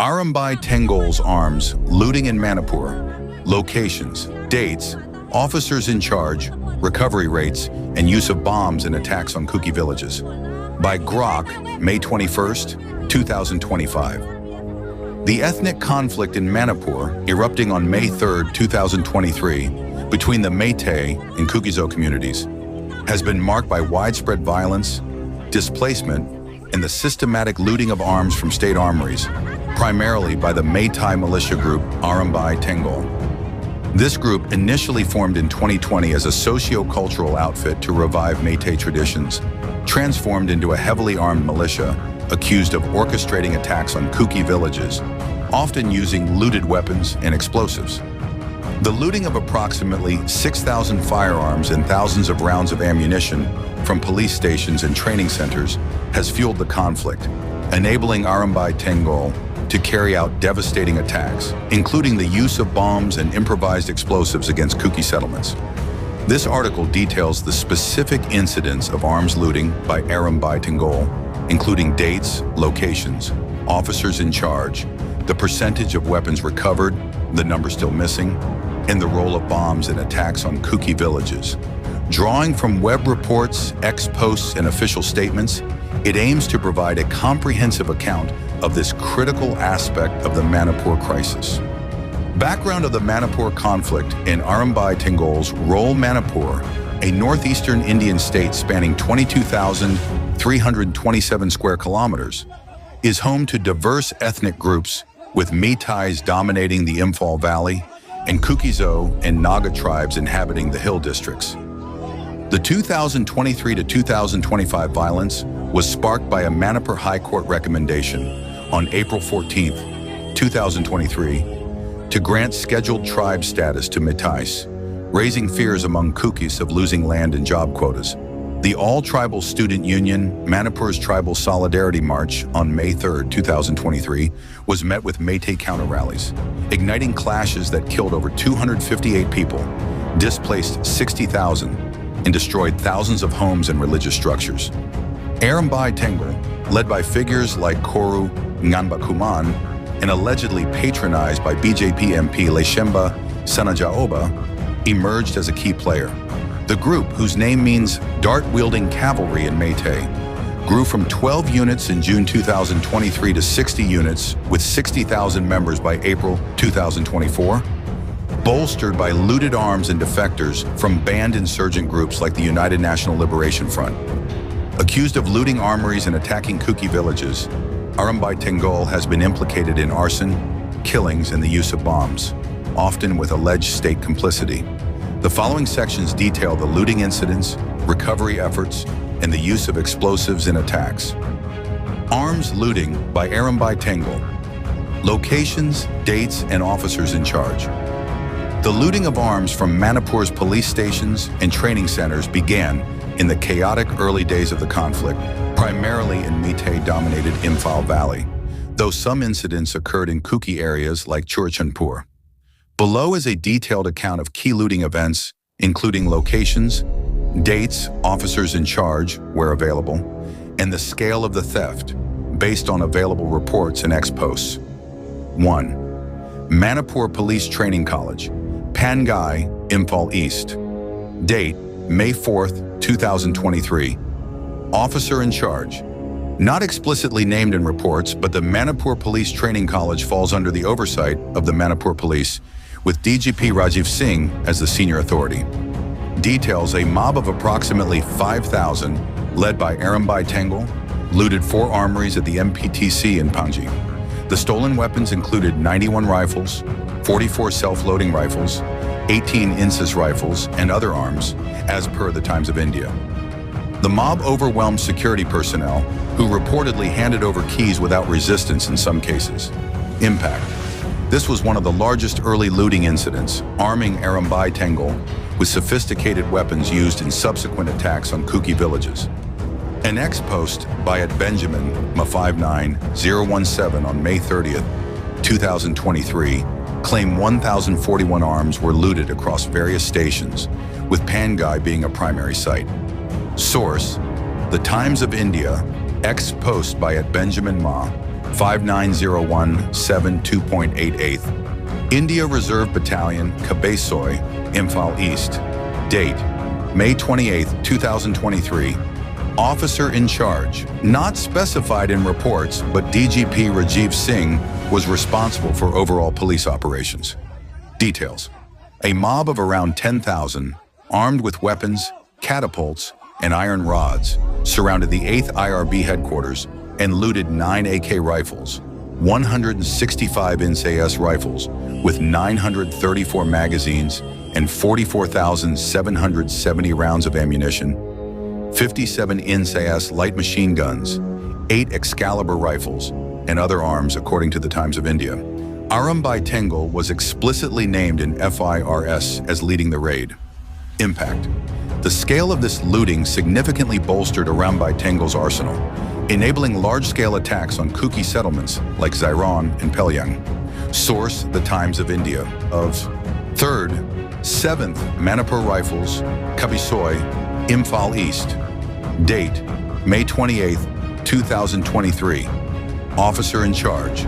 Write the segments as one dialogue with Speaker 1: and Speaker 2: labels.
Speaker 1: Arambai Tenggol's arms, looting in Manipur, locations, dates, officers in charge, recovery rates, and use of bombs in attacks on Kuki villages. By Grok, May 21, 2025. The ethnic conflict in Manipur, erupting on May 3, 2023, between the Meitei and Kukizo communities, has been marked by widespread violence, displacement, and the systematic looting of arms from state armories, primarily by the Meitei militia group Arambai Tenggol. This group, initially formed in 2020 as a socio-cultural outfit to revive Meitei traditions, transformed into a heavily armed militia accused of orchestrating attacks on Kuki villages, often using looted weapons and explosives. The looting of approximately 6,000 firearms and thousands of rounds of ammunition from police stations and training centers has fueled the conflict, enabling Arambai Tenggol to carry out devastating attacks, including the use of bombs and improvised explosives against Kuki settlements. This article details the specific incidents of arms looting by Arambai Tenggol, including dates, locations, officers in charge, the percentage of weapons recovered, the number still missing, and the role of bombs in attacks on Kuki villages. Drawing from web reports, ex-posts, and official statements, it aims to provide a comprehensive account of this critical aspect of the Manipur crisis. Background of the Manipur conflict in Arambai Tenggol's role. Manipur, a northeastern Indian state spanning 22,327 square kilometers, is home to diverse ethnic groups, with Meiteis dominating the Imphal Valley and Kukizo and Naga tribes inhabiting the hill districts. The 2023 to 2025 violence was sparked by a Manipur High Court recommendation on April 14, 2023, to grant scheduled tribe status to Meiteis, raising fears among Kukis of losing land and job quotas. The All-Tribal Student Union, Manipur's Tribal Solidarity March on May 3, 2023, was met with Meitei counter-rallies, igniting clashes that killed over 258 people, displaced 60,000, and destroyed thousands of homes and religious structures. Arambai Tenggol, led by figures like Koru Nganbakuman and allegedly patronized by BJP MP Leshemba Sanajaoba, emerged as a key player. The group, whose name means dart-wielding cavalry in Meitei, grew from 12 units in June 2023 to 60 units with 60,000 members by April 2024, bolstered by looted arms and defectors from banned insurgent groups like the United National Liberation Front. Accused of looting armories and attacking Kuki villages, Arambai Tenggol has been implicated in arson, killings, and the use of bombs, often with alleged state complicity. The following sections detail the looting incidents, recovery efforts, and the use of explosives in attacks. Arms looting by Arambai Tenggol. Locations, dates, and officers in charge. The looting of arms from Manipur's police stations and training centers began in the chaotic early days of the conflict, primarily in Meitei-dominated Imphal Valley, though some incidents occurred in Kuki areas like Churachandpur. Below is a detailed account of key looting events, including locations, dates, officers in charge, where available, and the scale of the theft, based on available reports and ex-posts. 1. Manipur Police Training College, Pangai, Imphal East. Date, May 4th, 2023. Officer in charge. Not explicitly named in reports, but the Manipur Police Training College falls under the oversight of the Manipur Police, with DGP Rajiv Singh as the senior authority. Details a mob of approximately 5,000, led by Arambai Tenggol, looted 4 armories at the MPTC in Panji. The stolen weapons included 91 rifles, 44 self-loading rifles, 18 INSIS rifles, and other arms, as per the Times of India. The mob overwhelmed security personnel, who reportedly handed over keys without resistance in some cases. Impact. This was one of the largest early looting incidents, arming Arambai Tenggol with sophisticated weapons used in subsequent attacks on Kuki villages. An ex-post by at Benjamin Ma59017 on May 30th, 2023, claimed 1,041 arms were looted across various stations, with Pangai being a primary site. Source: The Times of India, ex-post by at Benjamin Ma, 590172.88. India Reserve Battalion, Kabesoy, Imphal East. Date, May 28, 2023. Officer in charge, not specified in reports, but DGP Rajiv Singh was responsible for overall police operations. Details. A mob of around 10,000, armed with weapons, catapults, and iron rods, surrounded the 8th IRB headquarters and looted 9 AK rifles, 165 NCS rifles with 934 magazines and 44,770 rounds of ammunition, 57 NCS light machine guns, 8 Excalibur rifles, and other arms, according to the Times of India. Arambai Tenggol was explicitly named in FIRS as leading the raid. Impact. The scale of this looting significantly bolstered Arambai Tenggol's arsenal, enabling large-scale attacks on Kuki settlements like Zairon and Pelyang. Source, the Times of India. Of 3rd, 7th Manipur Rifles, Kabisoy, Imphal East. Date, May 28, 2023. Officer in charge,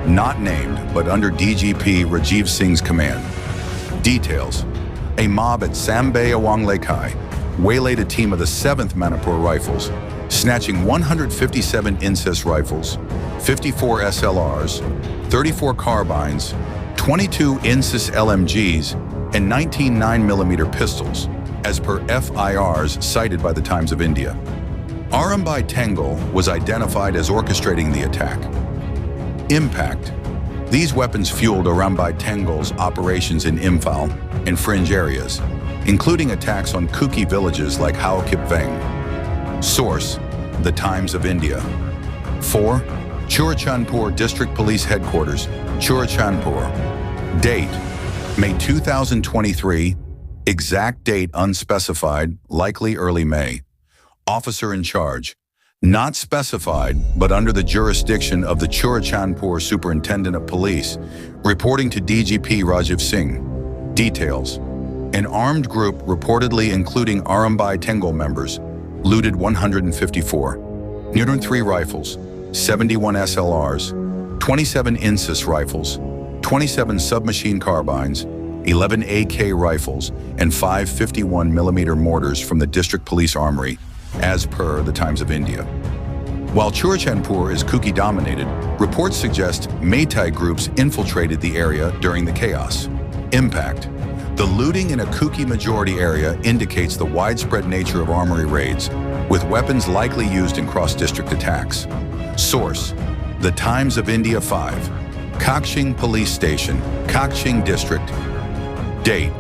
Speaker 1: not named, but under DGP Rajiv Singh's command. Details. A mob at Sambay Awang Lekai waylaid a team of the 7th Manipur Rifles, snatching 157 INSIS rifles, 54 SLRs, 34 carbines, 22 INSIS LMGs, and 19 9mm pistols, as per FIRs cited by the Times of India. Arambai Tenggol was identified as orchestrating the attack. Impact. These weapons fueled Arambai Tenggol's operations in Imphal and fringe areas, including attacks on Kuki villages like Hao Kip Veng. Source, the Times of India. 4. Churachandpur District Police Headquarters, Churachandpur. Date, May 2023. Exact date unspecified, likely early May. Officer in charge, not specified, but under the jurisdiction of the Churachandpur Superintendent of Police, reporting to DGP Rajiv Singh. Details. An armed group, reportedly including Arambai Tenggol members, looted 154, 3 rifles, 71 SLRs, 27 INSIS rifles, 27 submachine carbines, 11 AK rifles, and 5 51mm mortars from the District Police Armory, as per the Times of India. While Churachandpur is Kuki-dominated, reports suggest Meitei groups infiltrated the area during the chaos. Impact. The looting in a Kuki-majority area indicates the widespread nature of armory raids, with weapons likely used in cross-district attacks. Source, the Times of India. 5. Kakshing Police Station, Kakshing District. Date,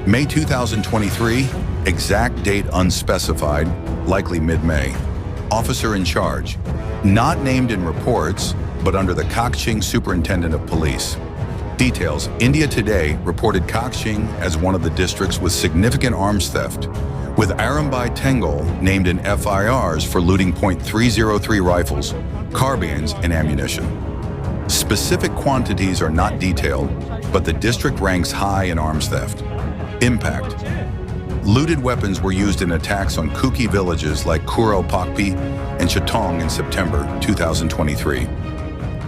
Speaker 1: May 2023. Exact date unspecified, likely mid-May. Officer in charge, not named in reports, but under the Kakshing Superintendent of Police. Details. India Today reported Kakshing as one of the districts with significant arms theft, with Arambai Tenggol named in FIRs for looting .303 rifles, carbines, and ammunition. Specific quantities are not detailed, but the district ranks high in arms theft. Impact. Looted weapons were used in attacks on Kuki villages like Kuro Pakpi and Chatong in September 2023.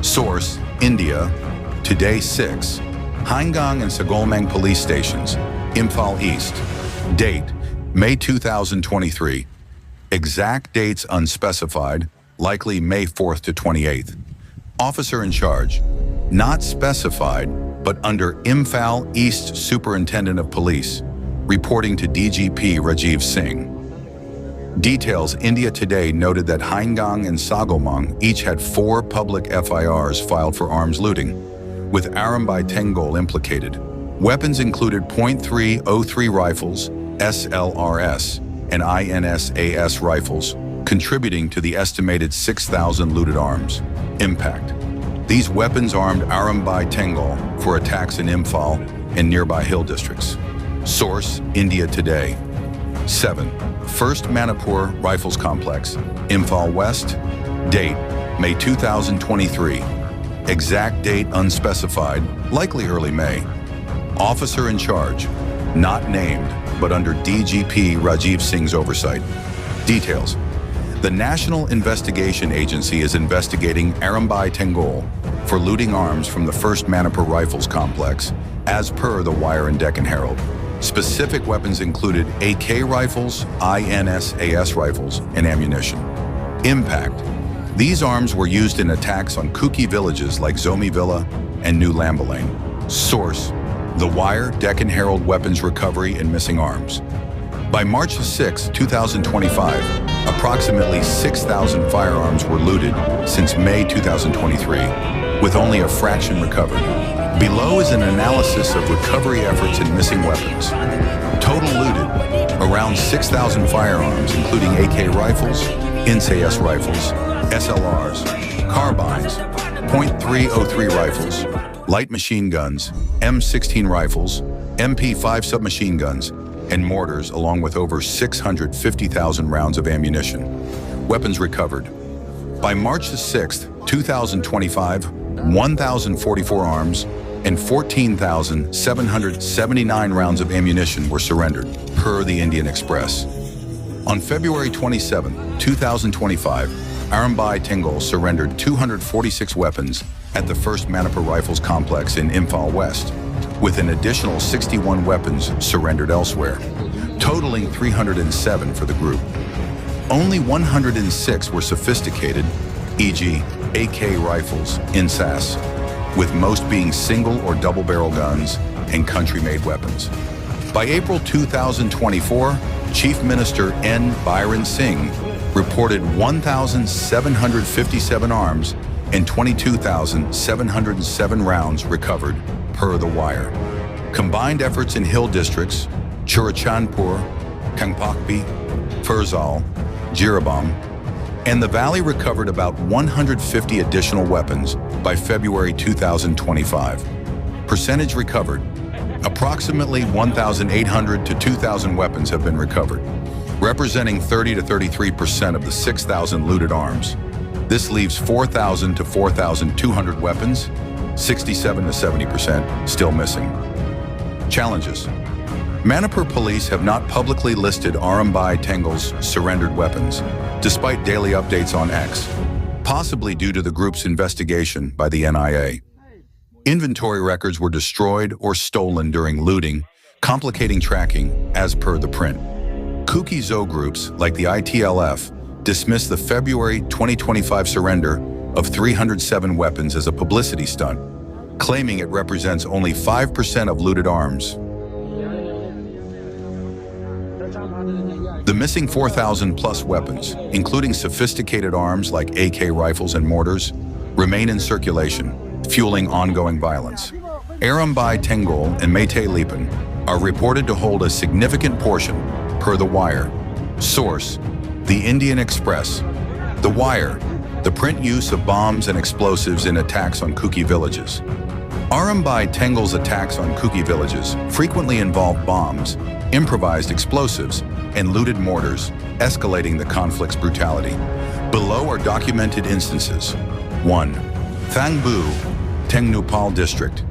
Speaker 1: Source, India Today. 6. Haingang and Sagolmang police stations, Imphal East. Date, May 2023. Exact dates unspecified, likely May 4th to 28th. Officer in charge, not specified, but under Imphal East Superintendent of Police, reporting to DGP Rajiv Singh. Details. India Today noted that Haingang and Sagolmang each had 4 public FIRs filed for arms looting, with Arambai Tenggol implicated. Weapons included .303 rifles, SLRS, and INSAS rifles, contributing to the estimated 6,000 looted arms. Impact. These weapons armed Arambai Tenggol for attacks in Imphal and nearby hill districts. Source, India Today. 7. First Manipur Rifles Complex, Imphal West. Date, May 2023. Exact date unspecified, likely early May. Officer in charge, not named, but under DGP Rajiv Singh's oversight. Details. The National Investigation Agency is investigating Arambai Tenggol for looting arms from the 1st Manipur Rifles Complex, as per the Wire and Deccan Herald. Specific weapons included AK rifles, INSAS rifles, and ammunition. Impact. These arms were used in attacks on Kuki villages like Zomi Villa and New Lambalane. Source: The Wire, Deccan Herald Weapons Recovery and Missing Arms. By March 6, 2025, approximately 6,000 firearms were looted since May 2023, with only a fraction recovered. Below is an analysis of recovery efforts and missing weapons. Total looted: around 6,000 firearms, including AK rifles, INSAS rifles, SLRs, carbines, .303 rifles, light machine guns, M16 rifles, MP5 submachine guns, and mortars, along with over 650,000 rounds of ammunition. Weapons recovered. By March 6, 2025, 1,044 arms and 14,779 rounds of ammunition were surrendered, per the Indian Express. On February 27, 2025, Arambai Tenggol surrendered 246 weapons at the 1st Manipur Rifles Complex in Imphal West, with an additional 61 weapons surrendered elsewhere, totaling 307 for the group. Only 106 were sophisticated, e.g. AK rifles, INSAS, with most being single or double-barrel guns and country-made weapons. By April 2024, Chief Minister N. Biren Singh reported 1,757 arms and 22,707 rounds recovered, per the Wire. Combined efforts in hill districts, Churachandpur, Kangpokpi, Furzal, Jiribam, and the valley recovered about 150 additional weapons by February 2025. Percentage recovered: approximately 1,800 to 2,000 weapons have been recovered, representing 30 to 33% of the 6,000 looted arms. This leaves 4,000 to 4,200 weapons, 67 to 70%, still missing. Challenges. Manipur police have not publicly listed Arambai Tenggol's surrendered weapons, despite daily updates on X, possibly due to the group's investigation by the NIA. Inventory records were destroyed or stolen during looting, complicating tracking, as per the print. Kuki Zo groups, like the ITLF, dismissed the February 2025 surrender of 307 weapons as a publicity stunt, claiming it represents only 5% of looted arms. The missing 4,000-plus weapons, including sophisticated arms like AK rifles and mortars, remain in circulation, fueling ongoing violence. Arambai Tenggol and Meitei Lipan are reported to hold a significant portion, per The Wire. Source: The Indian Express. The Wire: the print use of bombs and explosives in attacks on Kuki villages. Arambai Tenggol's attacks on Kuki villages frequently involve bombs, improvised explosives, and looted mortars, escalating the conflict's brutality. Below are documented instances. 1. Thangbu, Tengnupal District.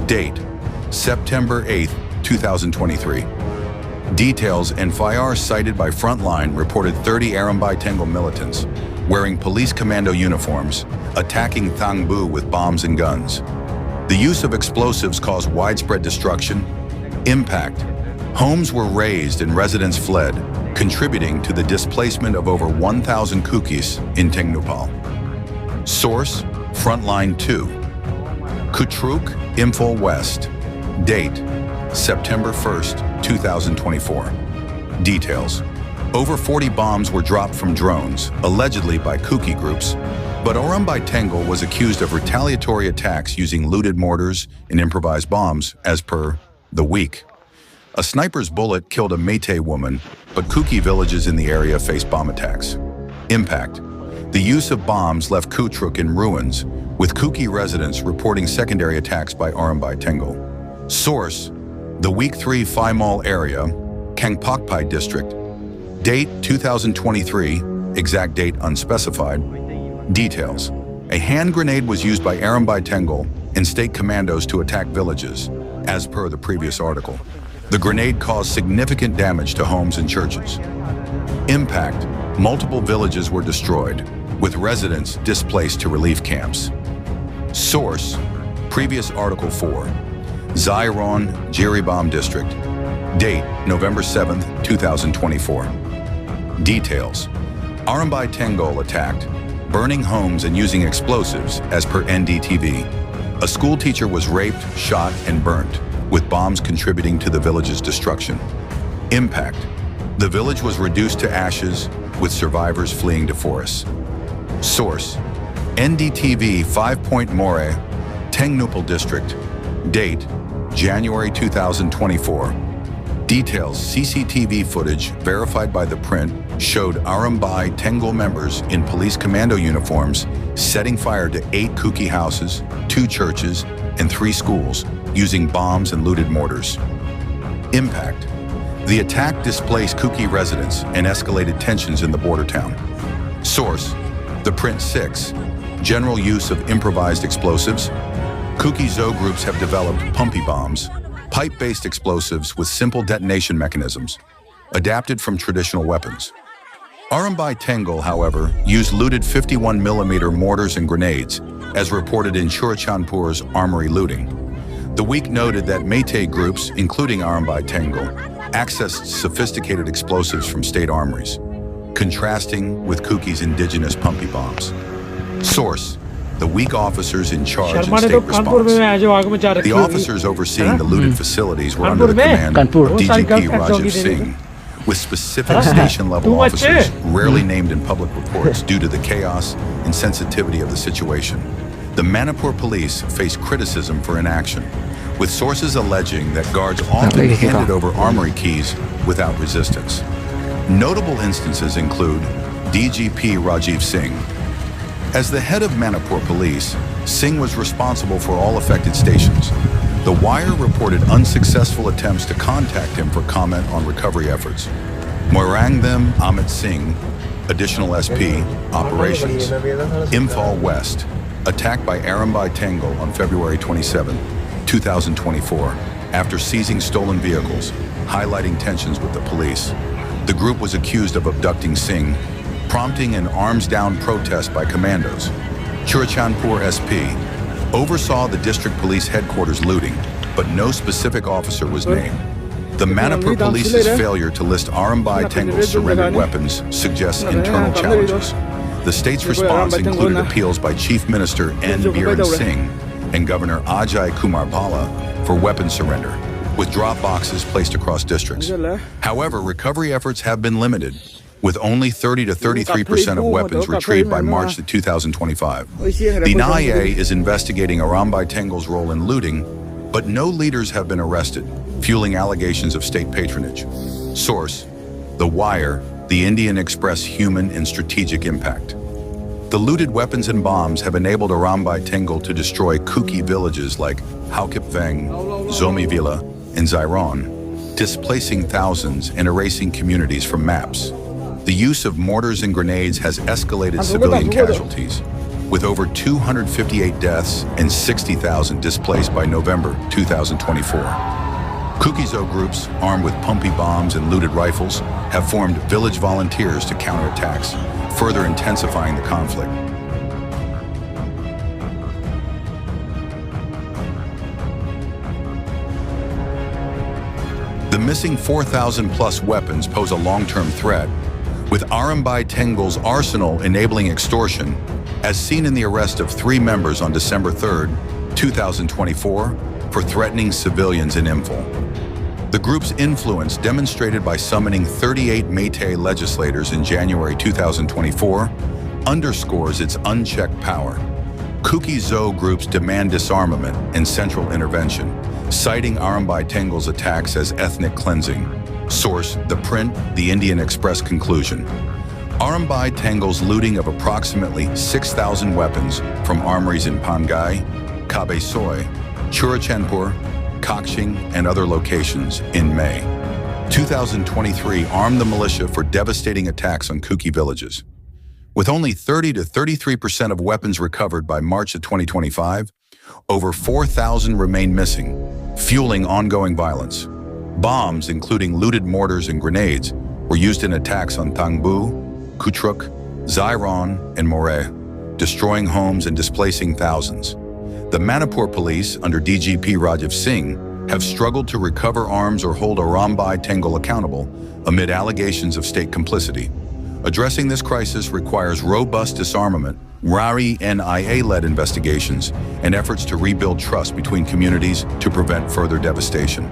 Speaker 1: Date: September 8, 2023. Details: and FIR cited by Frontline reported 30 Arambai Tenggol militants, wearing police commando uniforms, attacking Thangbu with bombs and guns. The use of explosives caused widespread destruction. Impact: homes were razed and residents fled, contributing to the displacement of over 1,000 Kukis in Tengnupal. Source: Frontline 2. Kutruk, Imphal West. Date: September 1st, 2024. Details: over 40 bombs were dropped from drones, allegedly by Kuki groups, but Arambai Tenggol was accused of retaliatory attacks using looted mortars and improvised bombs, as per The Week. A sniper's bullet killed a Meitei woman, but Kuki villages in the area faced bomb attacks. Impact: the use of bombs left Kutruk in ruins, with Kuki residents reporting secondary attacks by Arambai Tenggol. Source: The Week 3 Phai Mall area, Kangpokpi District. Date: 2023, exact date unspecified. Details: a hand grenade was used by Arambai Tenggol and state commandos to attack villages, as per the previous article. The grenade caused significant damage to homes and churches. Impact: Multiple villages were destroyed, with residents displaced to relief camps. Source: previous Article 4. Zairon, Jiribam District. Date: November 7, 2024. Details: Arambay Tenggol attacked, burning homes and using explosives, as per NDTV. A school teacher was raped, shot, and burnt, with bombs contributing to the village's destruction. Impact: the village was reduced to ashes, with survivors fleeing to forests. Source: NDTV 5. More, Tenggol District. Date: January 2024. Details: CCTV footage verified by The Print showed Arambay Tenggol members in police commando uniforms setting fire to 8 Kuki houses, 2 churches, and 3 schools using bombs and looted mortars. Impact: the attack displaced Kuki residents and escalated tensions in the border town. Source: The Print 6. General use of improvised explosives. Kuki Zo groups have developed pumpy bombs, pipe-based explosives with simple detonation mechanisms, adapted from traditional weapons. Arambay Tenggol, however, used looted 51mm mortars and grenades, as reported in Churachandpur's armory looting. The week noted that Meitei groups, including Arambay Tenggol, accessed sophisticated explosives from state armories, contrasting with Kuki's indigenous pumpy bombs. Source: the weak officers in charge and state response. The officers overseeing the looted facilities were under the command of DGP Rajiv Singh, with specific station-level officers rarely named in public reports due to the chaos and sensitivity of the situation. The Manipur police face criticism for inaction, with sources alleging that guards often handed over armory keys without resistance. Notable instances include DGP Rajiv Singh. As the head of Manipur Police, Singh was responsible for all affected stations. The Wire reported unsuccessful attempts to contact him for comment on recovery efforts. Moirangthem Amit Singh, additional SP, Operations. Imphal West, attacked by Arambay Tenggol on February 27, 2024, after seizing stolen vehicles, highlighting tensions with the police. The group was accused of abducting Singh, prompting an arms-down protest by commandos. Churachandpur SP oversaw the district police headquarters looting, but no specific officer was named. The Manipur police's failure to list Arambay Tenggol's surrendered weapons suggests internal challenges. The state's response included appeals by Chief Minister N. Biren Singh and Governor Ajay Kumar Bhalla for weapon surrender, with drop boxes placed across districts. However, recovery efforts have been limited, with only 30 to 33% of weapons retrieved by March 2025. The NIA is investigating Arambay Tenggol's role in looting, but no leaders have been arrested, fueling allegations of state patronage. Source: The Wire, the Indian Express human and strategic impact. The looted weapons and bombs have enabled Arambay Tenggol to destroy Kuki villages like Haukipveng, Zomivila, and Zairon, displacing thousands and erasing communities from maps. The use of mortars and grenades has escalated civilian casualties, with over 258 deaths and 60,000 displaced by November 2024. Kukizo groups, armed with pumpy bombs and looted rifles, have formed village volunteers to counterattacks, further intensifying the conflict. The missing 4,000-plus weapons pose a long-term threat, with Arambay Tenggol's arsenal enabling extortion, as seen in the arrest of 3 members on December 3, 2024, for threatening civilians in Imphal. The group's influence, demonstrated by summoning 38 Meitei legislators in January 2024, underscores its unchecked power. Kuki Zo groups demand disarmament and central intervention, citing Arambay Tenggol's attacks as ethnic cleansing. Source: The Print, the Indian Express conclusion. Arambay Tenggol's looting of approximately 6,000 weapons from armories in Pangai, Kabesoy, Churachandpur, Kakshing, and other locations in May 2023 armed the militia for devastating attacks on Kuki villages. With only 30 to 33% of weapons recovered by March of 2025, over 4,000 remain missing, fueling ongoing violence. Bombs, including looted mortars and grenades, were used in attacks on Thangbu, Kutruk, Ziron, and Moreh, destroying homes and displacing thousands. The Manipur police, under DGP Rajiv Singh, have struggled to recover arms or hold Arambai Tenggol accountable amid allegations of state complicity. Addressing this crisis requires robust disarmament, RARI NIA-led investigations, and efforts to rebuild trust between communities to prevent further devastation.